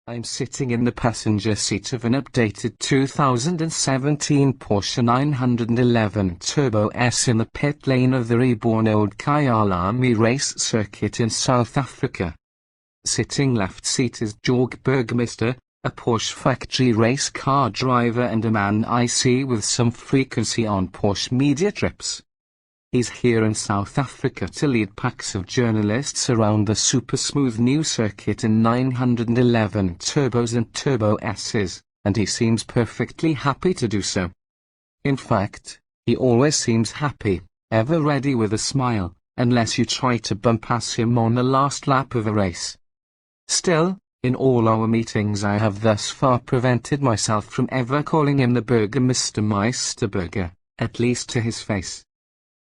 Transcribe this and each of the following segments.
I'm sitting in the passenger seat of an updated 2017 Porsche 911 Turbo S in the pit lane of the reborn Old Kyalami race circuit in South Africa. Sitting left seat is Jörg Burgmeister, a Porsche factory race car driver and a man I see with some frequency on Porsche media trips. He's here in South Africa to lead packs of journalists around the super smooth new circuit in 911 turbos and Turbo S's, and he seems perfectly happy to do so. In fact, he always seems happy, ever ready with a smile, unless you try to bump past him on the last lap of a race. Still, in all our meetings I have thus far prevented myself from ever calling him the Burgermeister Meisterburger, at least to his face.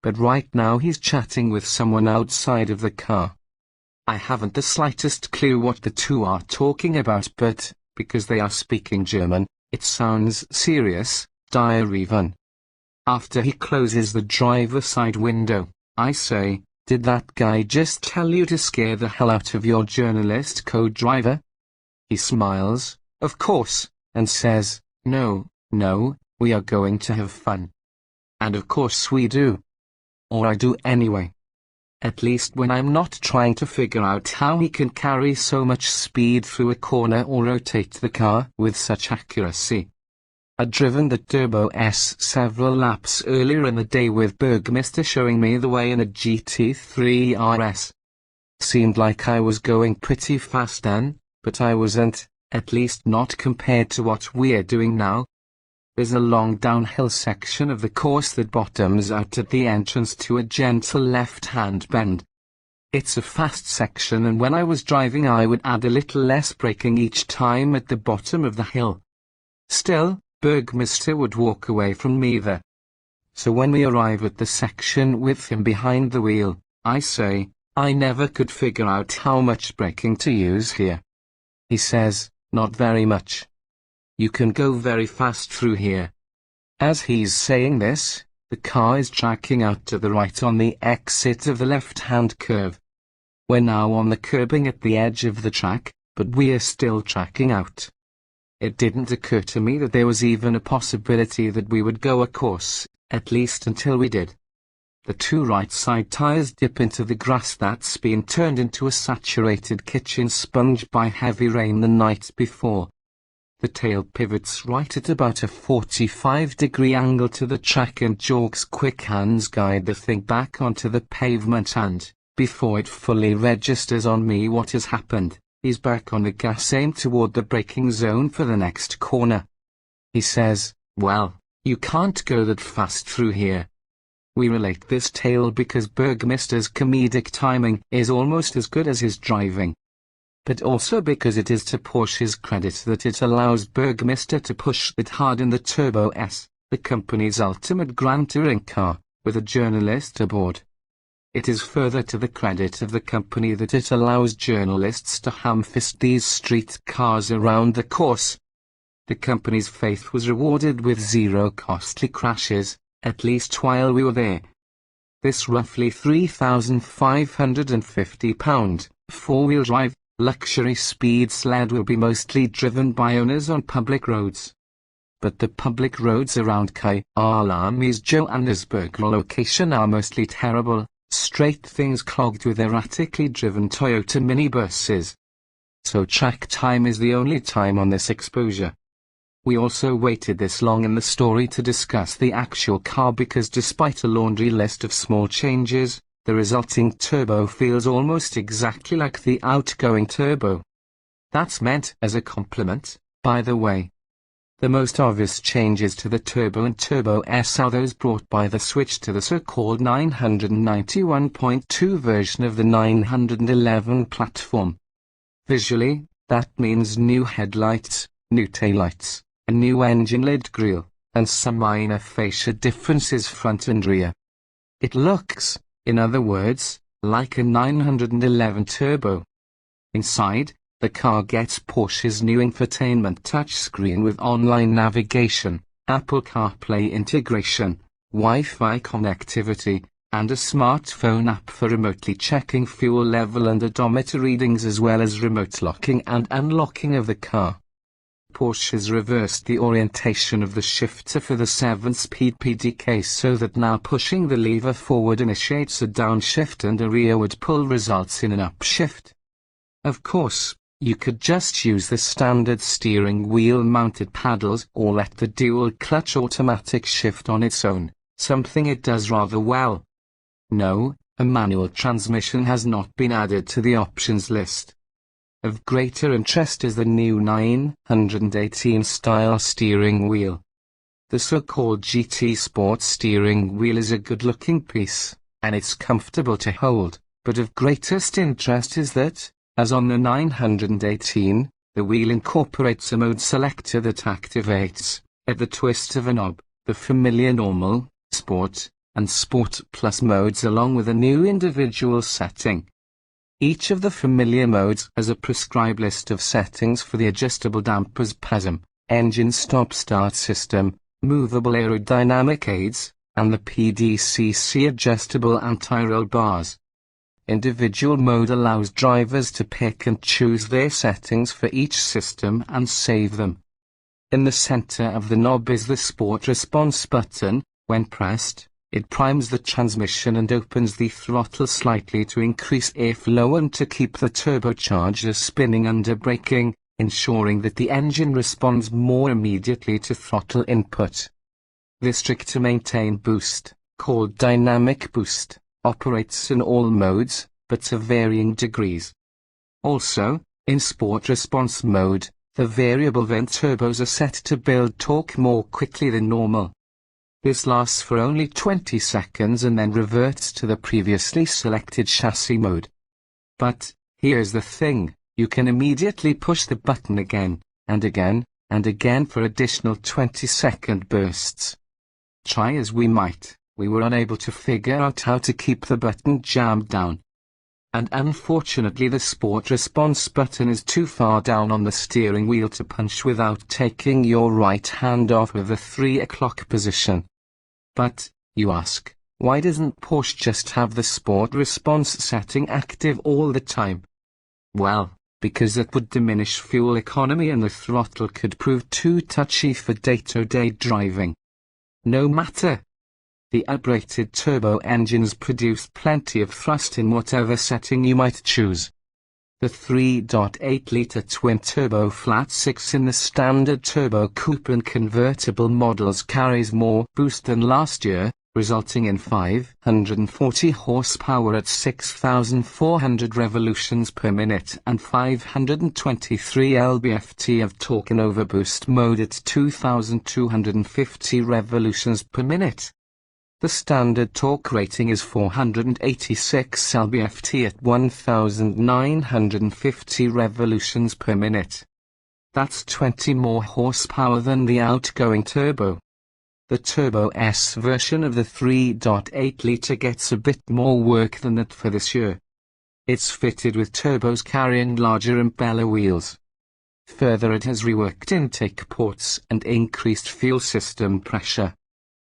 But right now he's chatting with someone outside of the car. I haven't the slightest clue what the two are talking about, but, because they are speaking German, it sounds serious, dire even. After he closes the driver's side window, I say, "Did that guy just tell you to scare the hell out of your journalist co-driver?" He smiles, of course, and says, No, we are going to have fun." And of course we do. Or I do anyway. At least when I'm not trying to figure out how he can carry so much speed through a corner or rotate the car with such accuracy. I'd driven the Turbo S several laps earlier in the day with Burgmeister showing me the way in a GT3 RS. Seemed like I was going pretty fast then, but I wasn't, at least not compared to what we're doing now. There's a long downhill section of the course that bottoms out at the entrance to a gentle left-hand bend. It's a fast section, and when I was driving I would add a little less braking each time at the bottom of the hill. Still, Burgmeister would walk away from me there. So when we arrive at the section with him behind the wheel, I say, "I never could figure out how much braking to use here." He says, "Not very much. You can go very fast through here." As he's saying this, the car is tracking out to the right on the exit of the left-hand curve. We're now on the curbing at the edge of the track, but we're still tracking out. It didn't occur to me that there was even a possibility that we would go a course, at least until we did. The two right side tires dip into the grass that's been turned into a saturated kitchen sponge by heavy rain the night before. The tail pivots right at about a 45-degree angle to the track, and Jörg's quick hands guide the thing back onto the pavement, and, before it fully registers on me what has happened, he's back on the gas aimed toward the braking zone for the next corner. He says, "Well, you can't go that fast through here." We relate this tale because Burgmeister's comedic timing is almost as good as his driving. But also because it is to Porsche's credit that it allows Burgmeister to push it hard in the Turbo S, the company's ultimate grand touring car, with a journalist aboard. It is further to the credit of the company that it allows journalists to ham-fist these street cars around the course. The company's faith was rewarded with zero costly crashes, at least while we were there. This roughly £3,550, four-wheel drive, luxury speed sled will be mostly driven by owners on public roads. But the public roads around Kyalami's Johannesburg location are mostly terrible, straight things clogged with erratically driven Toyota minibuses. So track time is the only time on this exposure. We also waited this long in the story to discuss the actual car because despite a laundry list of small changes, the resulting turbo feels almost exactly like the outgoing turbo. That's meant as a compliment, by the way. The most obvious changes to the Turbo and Turbo S are those brought by the switch to the so-called 991.2 version of the 911 platform. Visually, that means new headlights, new taillights, a new engine lid grille, and some minor fascia differences front and rear. It looks, in other words, like a 911 Turbo. Inside, the car gets Porsche's new infotainment touchscreen with online navigation, Apple CarPlay integration, Wi-Fi connectivity, and a smartphone app for remotely checking fuel level and odometer readings, as well as remote locking and unlocking of the car. Porsche has reversed the orientation of the shifter for the 7-speed PDK, so that now pushing the lever forward initiates a downshift and a rearward pull results in an upshift. Of course, you could just use the standard steering wheel mounted paddles or let the dual clutch automatic shift on its own, something it does rather well. No, a manual transmission has not been added to the options list. Of greater interest is the new 918 style steering wheel. The so-called GT Sport steering wheel is a good-looking piece, and it's comfortable to hold, but of greatest interest is that, as on the 918, the wheel incorporates a mode selector that activates, at the twist of a knob, the familiar normal, sport, and Sport Plus modes, along with a new individual setting. Each of the familiar modes has a prescribed list of settings for the adjustable dampers PASM, engine stop-start system, movable aerodynamic aids, and the PDCC adjustable anti-roll bars. Individual mode allows drivers to pick and choose their settings for each system and save them. In the center of the knob is the Sport Response button. When pressed, it primes the transmission and opens the throttle slightly to increase airflow and to keep the turbocharger spinning under braking, ensuring that the engine responds more immediately to throttle input. The Strict Maintain boost, called Dynamic Boost, operates in all modes, but to varying degrees. Also, in Sport Response mode, the variable vent turbos are set to build torque more quickly than normal. This lasts for only 20 seconds and then reverts to the previously selected chassis mode. But, here's the thing, you can immediately push the button again, and again, and again for additional 20-second bursts. Try as we might, we were unable to figure out how to keep the button jammed down. And unfortunately the Sport Response button is too far down on the steering wheel to punch without taking your right hand off of the 3 o'clock position. But, you ask, why doesn't Porsche just have the Sport Response setting active all the time? Well, because it would diminish fuel economy and the throttle could prove too touchy for day-to-day driving. No matter. The uprated turbo engines produce plenty of thrust in whatever setting you might choose. The 3.8-litre twin-turbo flat-six in the standard turbo coupe and convertible models carries more boost than last year, resulting in 540 horsepower at 6,400 revolutions per minute and 523 lb-ft of torque in overboost mode at 2,250 revolutions per minute. The standard torque rating is 486 lb-ft at 1,950 revolutions per minute. That's 20 more horsepower than the outgoing turbo. The Turbo S version of the 3.8-litre gets a bit more work than that for this year. It's fitted with turbos carrying larger impeller wheels. Further, it has reworked intake ports and increased fuel system pressure.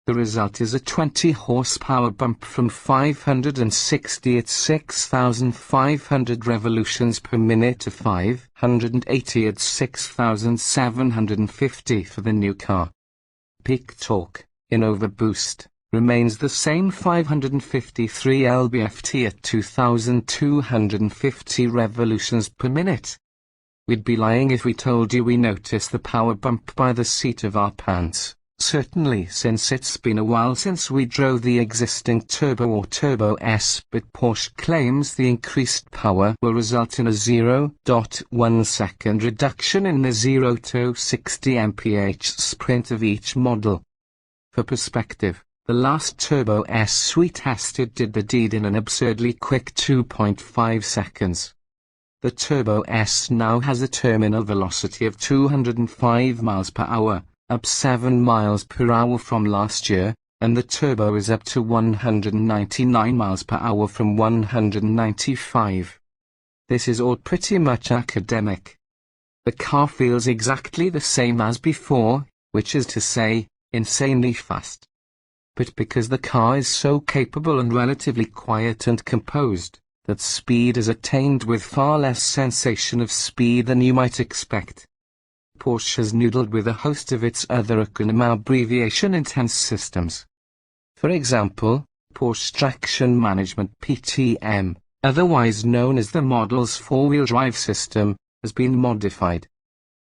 The result is a 20 horsepower bump from 560 at 6,500 revolutions per minute to 580 at 6,750 for the new car. Peak torque, in overboost, remains the same 553 lb-ft at 2,250 revolutions per minute. We'd be lying if we told you we noticed the power bump by the seat of our pants. Certainly, since it's been a while since we drove the existing Turbo or Turbo S, but Porsche claims the increased power will result in a 0.1 second reduction in the 0 to 60 mph sprint of each model. For perspective, the last Turbo S we tested did the deed in an absurdly quick 2.5 seconds. The Turbo S now has a terminal velocity of 205 miles per hour. Up 7 miles per hour from last year, and the turbo is up to 199 miles per hour from 195. This is all pretty much academic. The car feels exactly the same as before, which is to say, insanely fast. but because the car is so capable and relatively quiet and composed, that speed is attained with far less sensation of speed than you might expect. Porsche has noodled with a host of its other acronym abbreviation-intense systems. For example, Porsche Traction Management (PTM), otherwise known as the model's four-wheel drive system, has been modified.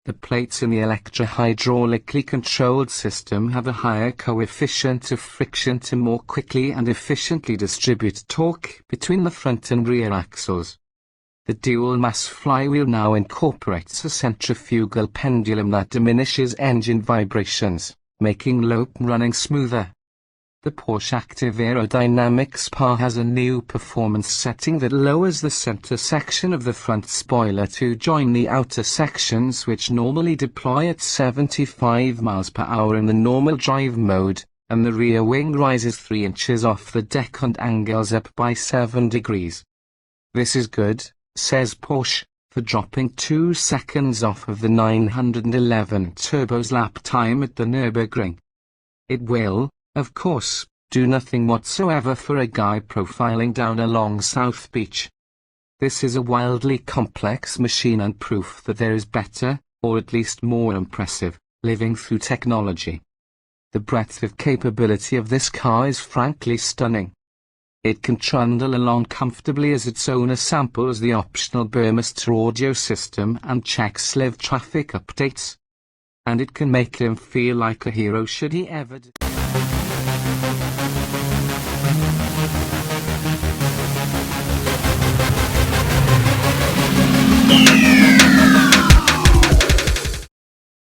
The plates in the electro-hydraulically controlled system have a higher coefficient of friction to more quickly and efficiently distribute torque between the front and rear axles. The dual-mass flywheel now incorporates a centrifugal pendulum that diminishes engine vibrations, making loop running smoother. The Porsche Active Aerodynamics PA has a new performance setting that lowers the center section of the front spoiler to join the outer sections, which normally deploy at 75 miles per hour in the normal drive mode, and the rear wing rises 3 inches off the deck and angles up by 7 degrees. This is good, says Porsche, for dropping 2 seconds off of the 911 turbo's lap time at the Nürburgring. It will, of course, do nothing whatsoever for a guy profiling down along South Beach. This is a wildly complex machine and proof that there is better, or at least more impressive, living through technology. The breadth of capability of this car is frankly stunning. It can trundle along comfortably as its owner samples the optional Burmester audio system and checks live traffic updates. And it can make him feel like a hero should he ever Yeah.